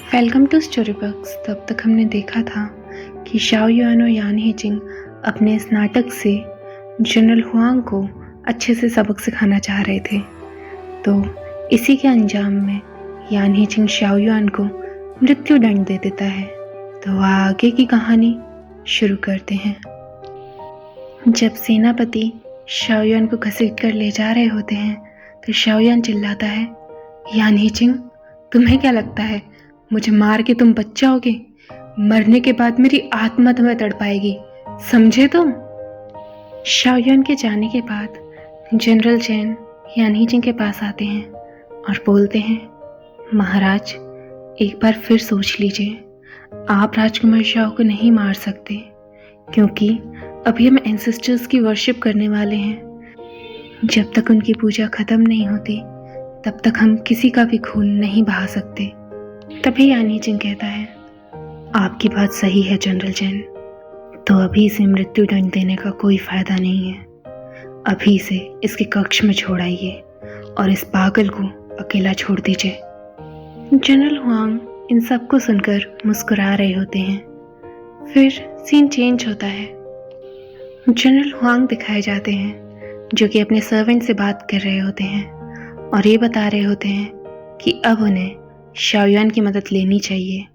Welcome to story box. तब तक हमने देखा था कि शाओ युआन और यान हीजिंग अपने इस नाटक से जनरल हुआंग को अच्छे से सबक सिखाना चाह रहे थे। तो इसी के अंजाम में यान हीजिंग शाओ युआन को मृत्यु दंड दे देता है। तो आगे की कहानी शुरू करते हैं। जब सेनापति शाओ युआन को घसीट कर ले जा रहे होते हैं तो शाओ युआन चिल्लाता है, यान हीजिंग, तुम्हें क्या लगता है मुझे मार के तुम बच जाओगे? मरने के बाद मेरी आत्मा तुम्हें तड़पाएगी, समझे तुम? शाओ युआन के जाने के बाद जनरल चैन यान हीजिंग के पास आते हैं और बोलते हैं, महाराज, एक बार फिर सोच लीजिए। आप राजकुमार शाओ को नहीं मार सकते क्योंकि अभी हम एंसेस्टर्स की वर्शिप करने वाले हैं। जब तक उनकी पूजा खत्म नहीं होती तब तक हम किसी का भी खून नहीं बहा सकते। तभी यान हीजिंग कहता है, आपकी बात सही है जनरल चैन, तो अभी इसे मृत्यु दंड देने का कोई फायदा नहीं है। अभी इसे इसके कक्ष में छोड़ाइए और इस पागल को अकेला छोड़ दीजिए। जनरल हुआंग इन सब को सुनकर मुस्कुरा रहे होते हैं। फिर सीन चेंज होता है। जनरल हुआंग दिखाए जाते हैं जो कि अपने सर्वेंट से बात कर रहे होते हैं और ये बता रहे होते हैं कि अब उन्हें शाओ युआन की मदद लेनी चाहिए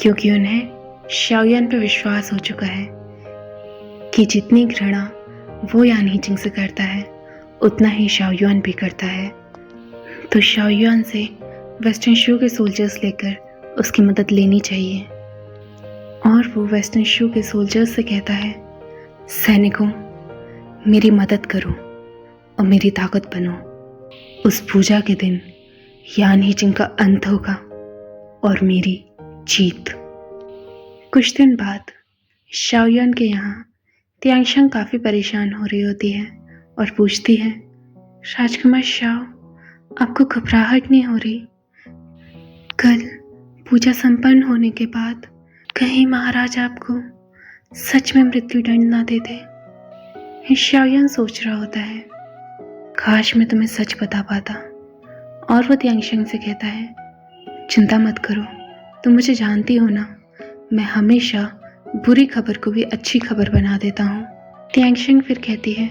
क्योंकि उन्हें शाओ युआन पर विश्वास हो चुका है कि जितनी घृणा वो यान हीजिंग से करता है उतना ही शाओ युआन भी करता है। तो शाओ युआन से वेस्टर्न शू के सोल्जर्स लेकर उसकी मदद लेनी चाहिए। और वो वेस्टर्न शू के सोल्जर्स से कहता है, सैनिकों, मेरी मदद करो और मेरी ताकत बनो। उस पूजा के दिन यान हीजिंग का अंत होगा और मेरी जीत। कुछ दिन बाद शाओ युआन के यहाँ तियांगशंग काफ़ी परेशान हो रही होती है और पूछती है, राजकुमार शाओ, आपको घबराहट नहीं हो रही? कल पूजा संपन्न होने के बाद कहीं महाराज आपको सच में मृत्यु दंड ना दे दे। शाओ युआन सोच रहा होता है, काश मैं तुम्हें सच बता पाता। और वो तियांगशंग से कहता है, चिंता मत करो, तुम मुझे जानती हो ना, मैं हमेशा बुरी खबर को भी अच्छी खबर बना देता हूँ। तियांगशंग फिर कहती है,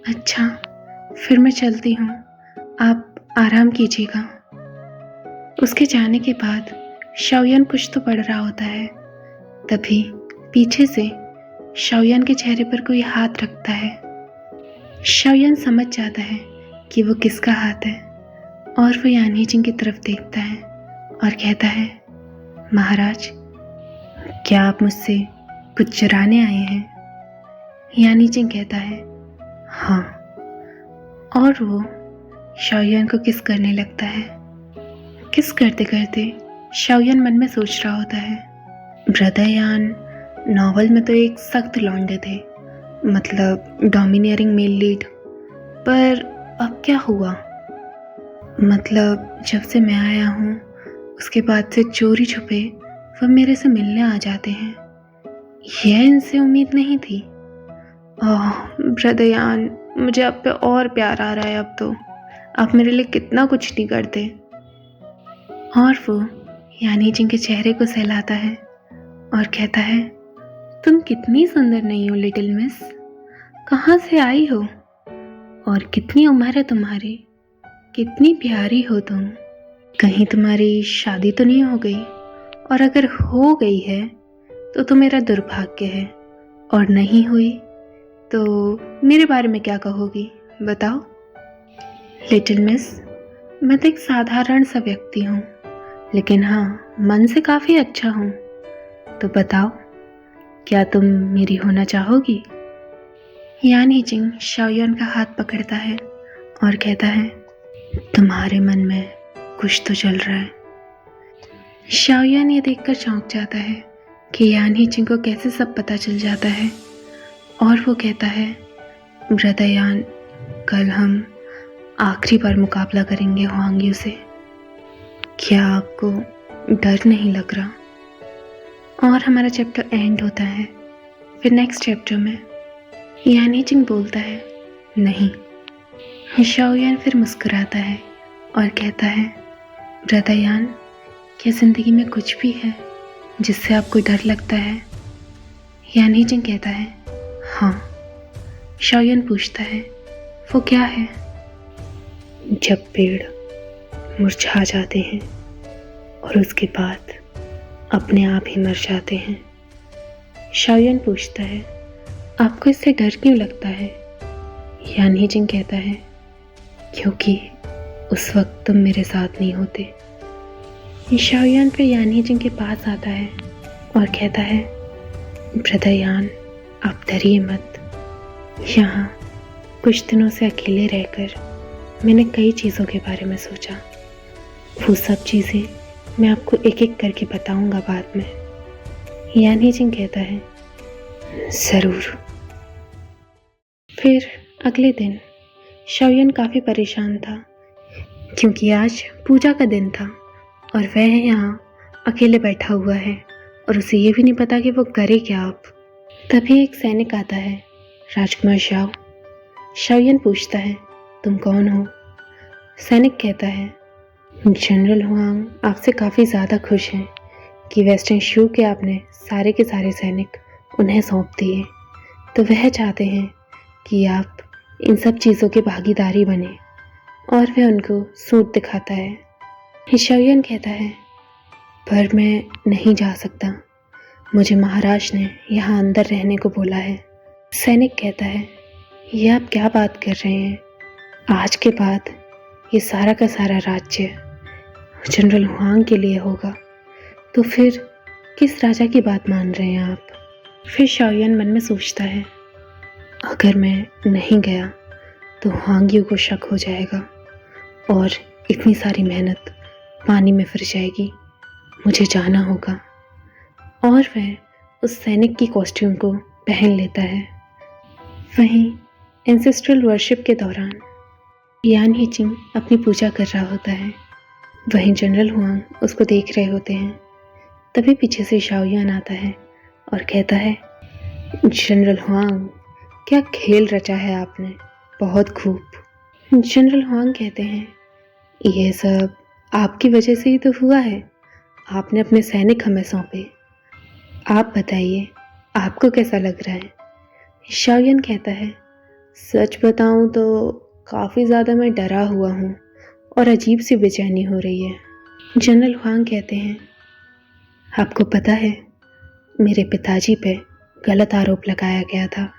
अच्छा, फिर मैं चलती हूँ, आप आराम कीजिएगा। उसके जाने के बाद शाओ युआन कुछ तो पढ़ रहा होता है। तभी पीछे से शाओ युआन के चेहरे पर कोई हाथ रखता है। शाओ युआन समझ जाता है कि वो किसका हाथ है और वो यान हीजिंग की तरफ देखता है और कहता है, महाराज, क्या आप मुझसे कुछ चुराने आए हैं? यान हीजिंग कहता है, हाँ। और वो शाओ युआन को किस करने लगता है। किस करते करते शाओ युआन मन में सोच रहा होता है, ब्रदर यान नॉवल में तो एक सख्त लौंडे थे, मतलब डोमिनियरिंग मेल लीड, पर अब क्या हुआ? मतलब जब से मैं आया हूँ उसके बाद से चोरी छुपे वो मेरे से मिलने आ जाते हैं। यह इनसे उम्मीद नहीं थी। ओह ब्रदर यान, मुझे आप पे और प्यार आ रहा है। अब तो आप मेरे लिए कितना कुछ नहीं करते। और वो यान हीजिंग के चेहरे को सहलाता है और कहता है, तुम कितनी सुंदर नहीं हो लिटिल मिस, कहाँ से आई हो और कितनी उम्र है तुम्हारी, कितनी प्यारी हो तुम। कहीं तुम्हारी शादी तो नहीं हो गई? और अगर हो गई है तो मेरा दुर्भाग्य है, और नहीं हुई तो मेरे बारे में क्या कहोगी, बताओ? लिटिल मिस, मैं तो एक साधारण सा व्यक्ति हूँ, लेकिन हाँ, मन से काफ़ी अच्छा हूँ। तो बताओ, क्या तुम मेरी होना चाहोगी? यान हीजिंग शाओ युआन का हाथ पकड़ता है और कहता है, तुम्हारे मन में कुछ तो चल रहा है। शाओ युआन ये देखकर चौंक जाता है कि यान हीजिंग को कैसे सब पता चल जाता है। और वो कहता है, ब्रदर यान, कल हम आखिरी बार मुकाबला करेंगे हुआंग यू से। क्या आपको डर नहीं लग रहा? और हमारा चैप्टर एंड होता है। फिर नेक्स्ट चैप्टर में यान हीजिंग बोलता है, नहीं। शाओ युआन फिर मुस्कुराता है और कहता है, ब्रदर यान, क्या जिंदगी में कुछ भी है जिससे आपको डर लगता है? यान ही कहता है, हाँ। शाओयन पूछता है, वो क्या है? जब पेड़ मुरझा जाते हैं और उसके बाद अपने आप ही मर जाते हैं। शाओयन पूछता है, आपको इससे डर क्यों लगता है? यान ही कहता है, क्योंकि उस वक्त तुम मेरे साथ नहीं होते। शाओयन फिर यान ही के पास आता है और कहता है, ब्रदर यान, आप डरिए मत। यहाँ कुछ दिनों से अकेले रहकर मैंने कई चीज़ों के बारे में सोचा। वो सब चीज़ें मैं आपको एक एक करके बताऊंगा बाद में। यान ही कहता है, ज़रूर। फिर अगले दिन शाओयन काफ़ी परेशान था क्योंकि आज पूजा का दिन था और वह यहाँ अकेले बैठा हुआ है और उसे ये भी नहीं पता कि वो करे क्या अब। तभी एक सैनिक आता है, राजकुमार शाओ। शाओयन पूछता है, तुम कौन हो? सैनिक कहता है, जनरल हुआंग आपसे काफ़ी ज़्यादा खुश हैं कि वेस्टर्न शू के आपने सारे के सारे सैनिक उन्हें सौंप दिए, तो वह चाहते हैं कि आप इन सब चीज़ों की भागीदारी बने। और वह उनको सूट दिखाता है। शाओयन कहता है, पर मैं नहीं जा सकता, मुझे महाराज ने यहाँ अंदर रहने को बोला है। सैनिक कहता है, ये आप क्या बात कर रहे हैं? आज के बाद ये सारा का सारा राज्य जनरल हुआंग के लिए होगा, तो फिर किस राजा की बात मान रहे हैं आप? फिर शाओयन मन में सोचता है, अगर मैं नहीं गया तो हुआंगियों को शक हो जाएगा और इतनी सारी मेहनत पानी में फिर जाएगी। मुझे जाना होगा। और वह उस सैनिक की कॉस्ट्यूम को पहन लेता है। वहीं एंसेस्ट्रल वर्शिप के दौरान यान ही अपनी पूजा कर रहा होता है। वहीं जनरल हुआंग उसको देख रहे होते हैं। तभी पीछे से शाओयन आता है और कहता है, जनरल हुआंग, क्या खेल रचा है आपने, बहुत खूब। जनरल हुआंग कहते हैं, यह सब आपकी वजह से ही तो हुआ है, आपने अपने सैनिक हमें सौंपे। आप बताइए, आपको कैसा लग रहा है? शाओयन कहता है, सच बताऊं तो काफ़ी ज़्यादा मैं डरा हुआ हूँ और अजीब सी बेचैनी हो रही है। जनरल हुआंग कहते हैं, आपको पता है मेरे पिताजी पे गलत आरोप लगाया गया था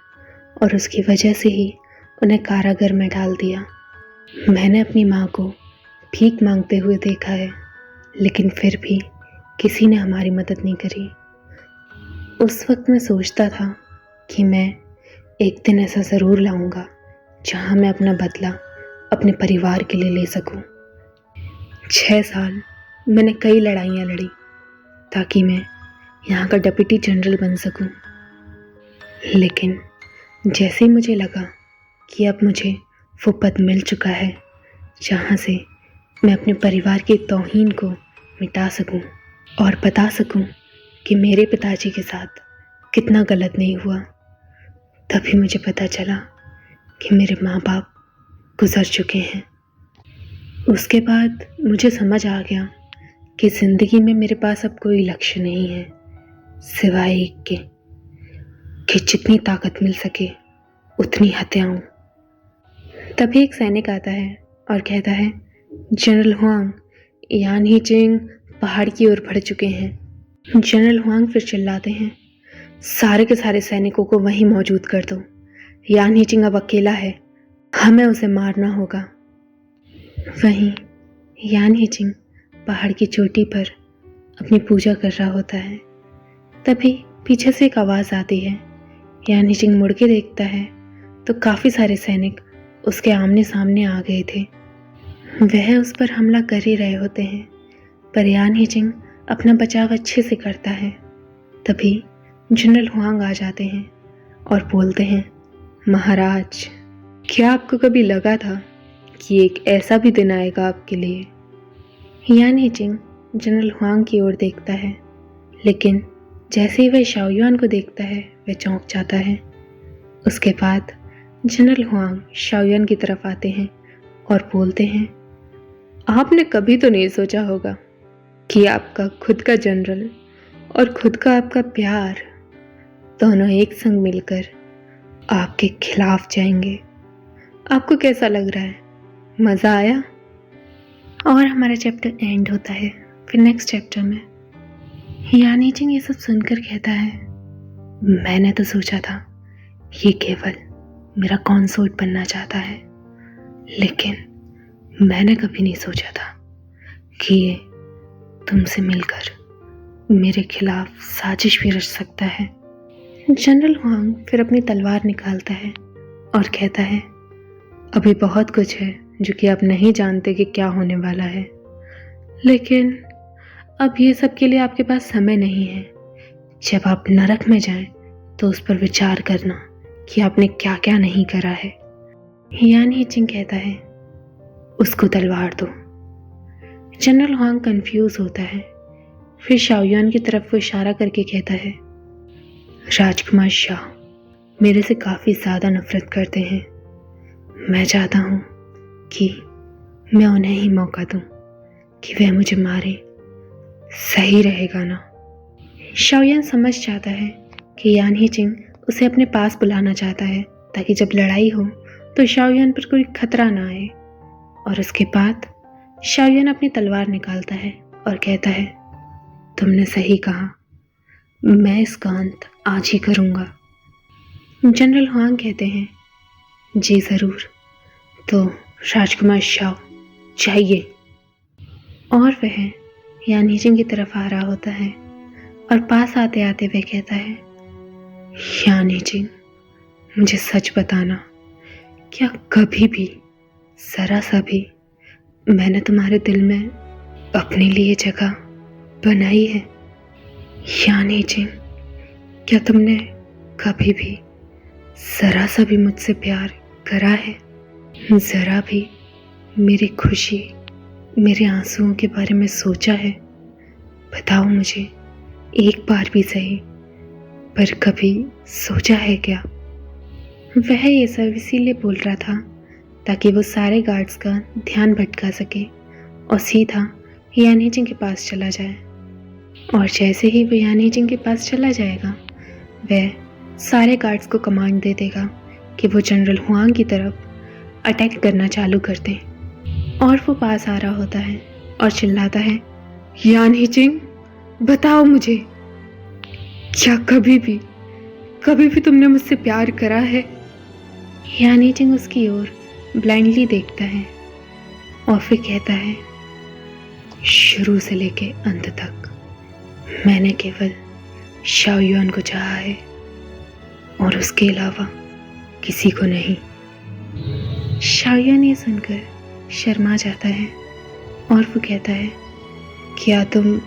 और उसकी वजह से ही उन्हें कारागार में डाल दिया। मैंने अपनी माँ को भीख मांगते हुए देखा है, लेकिन फिर भी किसी ने हमारी मदद नहीं करी। उस वक्त मैं सोचता था कि मैं एक दिन ऐसा ज़रूर लाऊंगा जहाँ मैं अपना बदला अपने परिवार के लिए ले सकूं। 6 साल मैंने कई लड़ाइयाँ लड़ी ताकि मैं यहाँ का डिप्टी जनरल बन सकूं। लेकिन जैसे ही मुझे लगा कि अब मुझे वो पद मिल चुका है जहाँ से मैं अपने परिवार की तौहीन को मिटा सकूं और बता सकूं कि मेरे पिताजी के साथ कितना गलत नहीं हुआ, तभी मुझे पता चला कि मेरे माँ बाप गुजर चुके हैं। उसके बाद मुझे समझ आ गया कि ज़िंदगी में मेरे पास अब कोई लक्ष्य नहीं है सिवाय एक के कि जितनी ताकत मिल सके उतनी हत्याऊं। तभी एक सैनिक आता है और कहता है, जनरल हुआंग, यान ही पहाड़ की ओर बढ़ चुके हैं। जनरल हुआंग फिर चिल्लाते हैं, सारे के सारे सैनिकों को वहीं मौजूद कर दो। यान ही अब अकेला है, हमें उसे मारना होगा। वहीं यान ही पहाड़ की चोटी पर अपनी पूजा कर रहा होता है। तभी पीछे से एक आवाज़ आती है। यान ही मुड़ के देखता है तो काफ़ी सारे सैनिक उसके आमने सामने आ गए थे। वह उस पर हमला कर ही रहे होते हैं, पर यान ही अपना बचाव अच्छे से करता है। तभी जनरल हुआंग आ जाते हैं और बोलते हैं, महाराज, क्या आपको कभी लगा था कि एक ऐसा भी दिन आएगा आपके लिए? यान ही जनरल हुआंग की ओर देखता है, लेकिन जैसे ही वह शाओयुआन को देखता है वह चौंक जाता है। उसके बाद जनरल हुआंग शाओयुआन की तरफ आते हैं और बोलते हैं, आपने कभी तो नहीं सोचा होगा कि आपका खुद का जनरल और खुद का आपका प्यार दोनों एक संग मिलकर आपके खिलाफ जाएंगे। आपको कैसा लग रहा है? मज़ा आया? और हमारा चैप्टर एंड होता है। फिर नेक्स्ट चैप्टर में यान ही ये सब सुनकर कहता है, मैंने तो सोचा था ये केवल मेरा कंसोर्ट बनना चाहता है, लेकिन मैंने कभी नहीं सोचा था कि ये तुमसे मिलकर मेरे खिलाफ साजिश भी रच सकता है। जनरल हुआंग फिर अपनी तलवार निकालता है और कहता है, अभी बहुत कुछ है जो कि आप नहीं जानते कि क्या होने वाला है, लेकिन अब ये सब के लिए आपके पास समय नहीं है। जब आप नरक में जाएं तो उस पर विचार करना कि आपने क्या क्या नहीं करा है। यान हीचिंग कहता है, उसको तलवार दो। जनरल हुआंग कंफ्यूज होता है। फिर शाओयुआन की तरफ वो इशारा करके कहता है, राजकुमार शाह मेरे से काफ़ी ज़्यादा नफरत करते हैं। मैं चाहता हूँ कि मैं उन्हें ही मौका दूँ कि वह मुझे मारे। सही रहेगा ना? शाओयुआन समझ जाता है कि यान हीचिंग उसे अपने पास बुलाना चाहता है ताकि जब लड़ाई हो तो शाओयुआन पर कोई खतरा ना आए। और उसके बाद शाओयुआन अपनी तलवार निकालता है और कहता है, तुमने सही कहा, मैं इसका अंत आज ही करूँगा। जनरल हुआंग कहते हैं, जी ज़रूर, तो राजकुमार शाओ चाहिए। और वह यान हीचिंग की तरफ आ रहा होता है और पास आते आते वह कहता है, यान हीचिंग मुझे सच बताना, क्या कभी भी ज़रा सा भी मैंने तुम्हारे दिल में अपने लिए जगह बनाई है? यान हीचिंग क्या तुमने कभी भी ज़रा सा भी मुझसे प्यार करा है? ज़रा भी मेरी खुशी, मेरे आंसुओं के बारे में सोचा है? बताओ मुझे, एक बार भी सही, पर कभी सोचा है क्या? वह ये सब इसीलिए बोल रहा था ताकि वो सारे गार्ड्स का ध्यान भटका सके और सीधा यान हीचिंग के पास चला जाए। और जैसे ही वो यान हीचिंग के पास चला जाएगा, वह सारे गार्ड्स को कमांड दे देगा कि वो जनरल हुआंग की तरफ अटैक करना चालू कर दें। और वो पास आ रहा होता है और चिल्लाता है, यान हीचिंग बताओ मुझे, क्या कभी भी तुमने मुझसे प्यार करा है? यान हीचिंग उसकी ओर ब्लाइंडली देखता है और फिर कहता है, शुरू से लेके अंत तक मैंने केवल शाओयुआन को चाहा है और उसके अलावा किसी को नहीं। शाओयुआन ये सुनकर शर्मा जाता है और वो कहता है, क्या तुम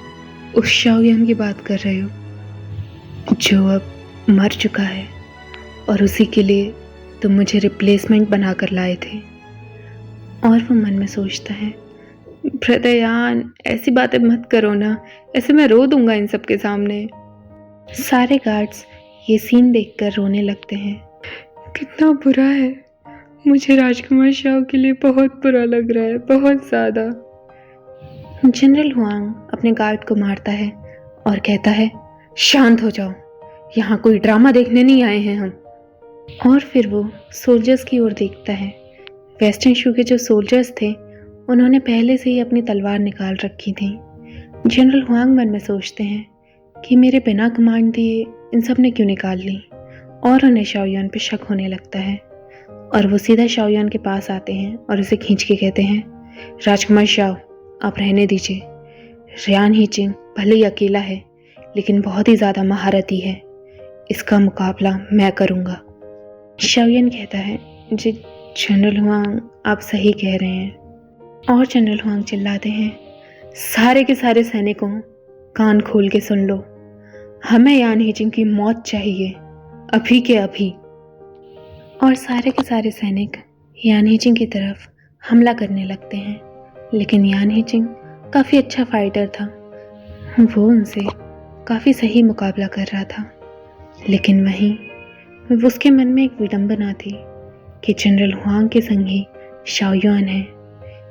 उस शाओयुआन की बात कर रहे हो जो अब मर चुका है और उसी के लिए तुम मुझे रिप्लेसमेंट बना कर लाए थे? और वो मन में सोचता है, ब्रदर यान ऐसी बातें मत करो ना, ऐसे मैं रो दूंगा इन सब के सामने। सारे गार्ड्स ये सीन देखकर रोने लगते हैं। कितना बुरा है, मुझे राजकुमार शाह के लिए बहुत बुरा लग रहा है, बहुत ज़्यादा। जनरल हुआंग अपने गार्ड को मारता है और कहता है, शांत हो जाओ, यहाँ कोई ड्रामा देखने नहीं आए हैं हम। और फिर वो सोल्जर्स की ओर देखता है। वेस्टर्न शू के जो सोल्जर्स थे उन्होंने पहले से ही अपनी तलवार निकाल रखी थी। जनरल हुआंग मन में सोचते हैं कि मेरे बिना कमांड दिए इन सब ने क्यों निकाल ली, और उन्हें शाओयुआन पे शक होने लगता है। और वो सीधा शाओयुआन के पास आते हैं और उसे खींच के कहते हैं, राजकुमार शाओ आप रहने दीजिए। यान हीचिंग भले ही अकेला है लेकिन बहुत ही ज़्यादा महारथी है, इसका मुकाबला मैं करूँगा। शाओयुआन कहता है, जी जनरल हुआंग आप सही कह रहे हैं। और जनरल हुआंग चिल्लाते हैं, सारे के सारे सैनिकों कान खोल के सुन लो, हमें यान हीचिंग की मौत चाहिए, अभी के अभी। और सारे के सारे सैनिक यान हीचिंग की तरफ हमला करने लगते हैं, लेकिन यान हीचिंग काफ़ी अच्छा फाइटर था, वो उनसे काफ़ी सही मुकाबला कर रहा था। लेकिन वहीं उसके मन में एक विडंबना थी कि जनरल हुआंग के संगी शाओयुआन है,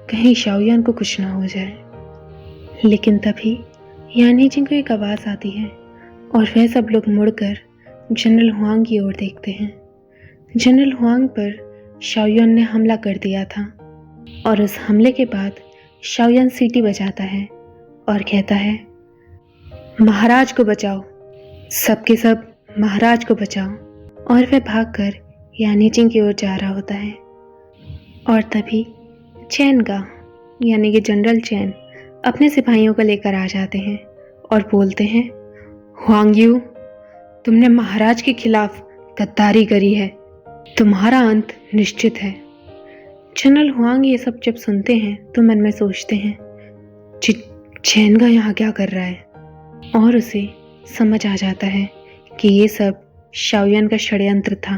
कहीं शाओयुआन को कुछ ना हो जाए। लेकिन तभी यानी जिंग को एक आवाज़ आती है और वह सब लोग मुड़कर जनरल हुआंग की ओर देखते हैं। जनरल हुआंग पर शाओयुआन ने हमला कर दिया था और उस हमले के बाद शाओयुआन सीटी बजाता है और कहता है, महाराज को बचाओ, सबके सब महाराज को बचाओ। और वह भागकर यानी जिंग की ओर जा रहा होता है। और तभी चैन का यानी कि जनरल चैन अपने सिपाहियों को लेकर आ जाते हैं और बोलते हैं, हुआंग यू, तुमने महाराज के खिलाफ गद्दारी करी है, तुम्हारा अंत निश्चित है। जनरल हुआंग ये सब जब सुनते हैं तो मन में सोचते हैं, चैन का यहाँ क्या कर रहा है, और उसे समझ आ जाता है कि ये सब शाओयुआन का षड्यंत्र था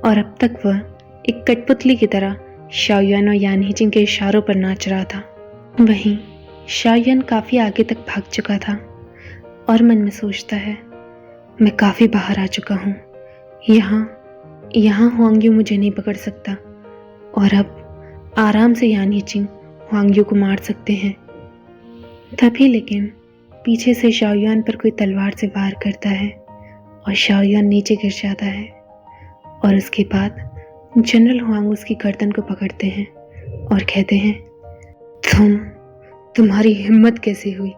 और अब तक वह एक कठपुतली की तरह शाओयुआन और यान हीजिंग के इशारों पर नाच रहा था। वहीं शाओयुआन काफ़ी आगे तक भाग चुका था और मन में सोचता है, मैं काफ़ी बाहर आ चुका हूँ, यहाँ हुआंग यू मुझे नहीं पकड़ सकता और अब आराम से यान हीजिंग हुआंग यू को मार सकते हैं। तभी लेकिन पीछे से शाओयुआन पर कोई तलवार से वार करता है और शाओयुआन नीचे गिर जाता है और उसके बाद जनरल हुआंग उसकी गर्दन को पकड़ते हैं और कहते हैं, तुम्हारी हिम्मत कैसे हुई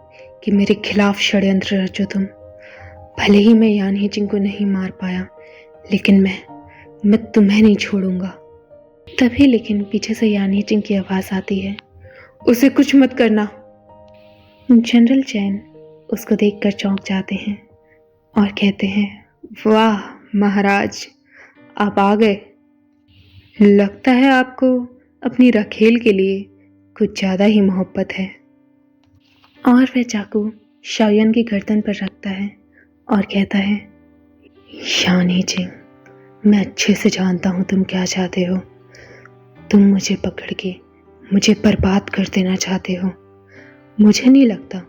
कि मेरे खिलाफ षड्यंत्र रचो तुम। भले ही मैं यान हीजिंग को नहीं मार पाया, लेकिन मैं तुम्हें नहीं छोड़ूंगा। तभी लेकिन पीछे से यान हीजिंग की आवाज़ आती है, उसे कुछ मत करना। जनरल चैन उसको देखकर चौंक जाते हैं और कहते हैं, वाह महाराज, आप आ गए। लगता है आपको अपनी रखेल के लिए कुछ ज़्यादा ही मोहब्बत है। और वह चाकू शाओयुआन की गर्दन पर रखता है और कहता है, यान हीजिंग, मैं अच्छे से जानता हूँ तुम क्या चाहते हो। तुम मुझे पकड़ के मुझे बर्बाद कर देना चाहते हो। मुझे नहीं लगता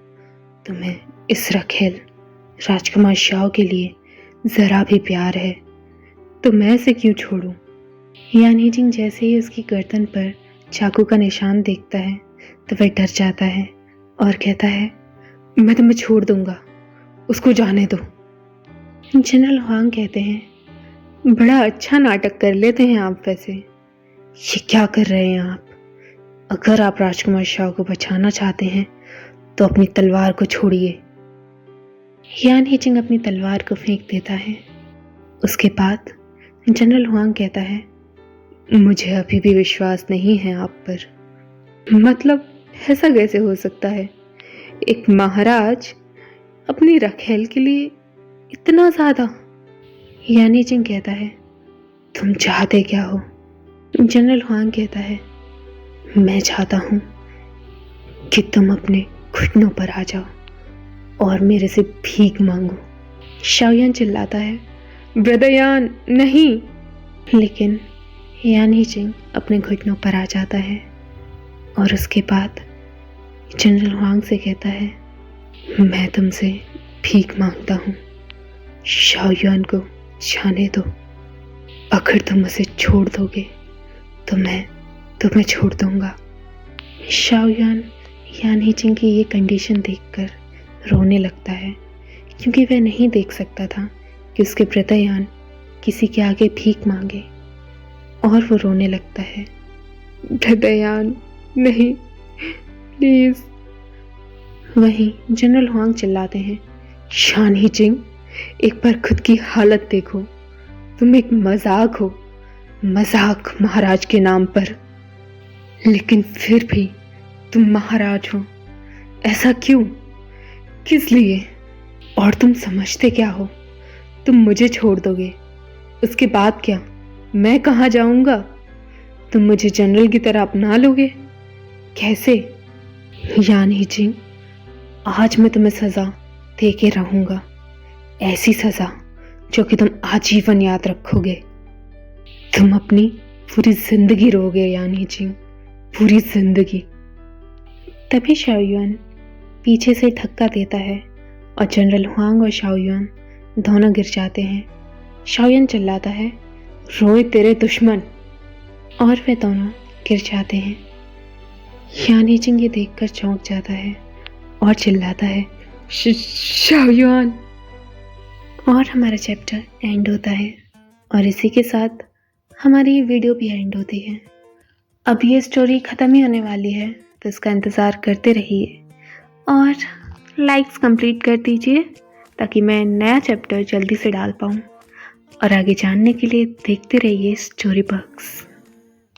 तुम्हें इस रखेल राजकुमार शाओ के लिए ज़रा भी प्यार है, तो मैं इसे क्यों छोड़ूं। यान हीजिंग जैसे ही उसकी गर्दन पर चाकू का निशान देखता है तो वह डर जाता है और कहता है, मैं तुम्हें छोड़ दूंगा, उसको जाने दो। जनरल हुआंग कहते हैं, बड़ा अच्छा नाटक कर लेते हैं आप। वैसे ये क्या कर रहे हैं आप? अगर आप राजकुमार शाओ को बचाना चाहते हैं तो अपनी तलवार को छोड़िए। यान हीजिंग अपनी तलवार को फेंक देता है। उसके बाद जनरल हुआंग कहता है, मुझे अभी भी विश्वास नहीं है आप पर। मतलब ऐसा कैसे हो सकता है? एक महाराज अपनी रखेल के लिए इतना ज़्यादा? यान हीजिंग कहता है, तुम चाहते क्या हो? जनरल हुआंग कहता है, मैं चाहता हूँ कि तुम अपने घुटनों पर आ जाओ और मेरे से भीख मांगो। शाओयुआन चिल्लाता है, ब्रदर यान, नहीं। लेकिन यान हीजिंग अपने घुटनों पर आ जाता है और उसके बाद जनरल हुआंग से कहता है, मैं तुमसे भीख मांगता हूँ, शाओयुआन को जाने दो। अगर तुम उसे छोड़ दोगे तो मैं तुम्हें छोड़ दूंगा। शाओयुआन यान हीजिंग की ये कंडीशन देखकर रोने लगता है, क्योंकि वह नहीं देख सकता था कि उसके ब्रदर यान किसी के आगे भीख मांगे, और वो रोने लगता है, ब्रदर यान, नहीं, प्लीज। वहीं जनरल हुआंग चिल्लाते हैं, यान हीजिंग, एक बार खुद की हालत देखो, तुम एक मजाक हो, मजाक महाराज के नाम पर। लेकिन फिर भी तुम महाराज हो। ऐसा क्यों? किस लिए? और तुम समझते क्या हो? तुम मुझे छोड़ दोगे, उसके बाद क्या? मैं कहाँ जाऊंगा? तुम मुझे जनरल की तरह अपना लोगे? कैसे? यान हीजिंग, आज मैं तुम्हें सज़ा दे के रहूँगा, ऐसी सज़ा जो कि तुम आजीवन याद रखोगे। तुम अपनी पूरी जिंदगी रोगे यान हीजिंग, पूरी जिंदगी। तभी शाओयुआन पीछे से धक्का देता है और जनरल हुआंग और शाओयुआन दोनों गिर जाते हैं। शाओयुआन चिल्लाता है, रोए तेरे दुश्मन, और वे दोनों गिर जाते हैं। यान हीजिंग ये देखकर चौंक जाता है और चिल्लाता है, शाओयुआन। और हमारा चैप्टर एंड होता है और इसी के साथ हमारी वीडियो भी एंड होती है। अब ये स्टोरी ख़त्म ही होने वाली है, तो इसका इंतज़ार करते रहिए और लाइक्स कंप्लीट कर दीजिए ताकि मैं नया चैप्टर जल्दी से डाल पाऊँ। और आगे जानने के लिए देखते रहिए स्टोरी बक्स।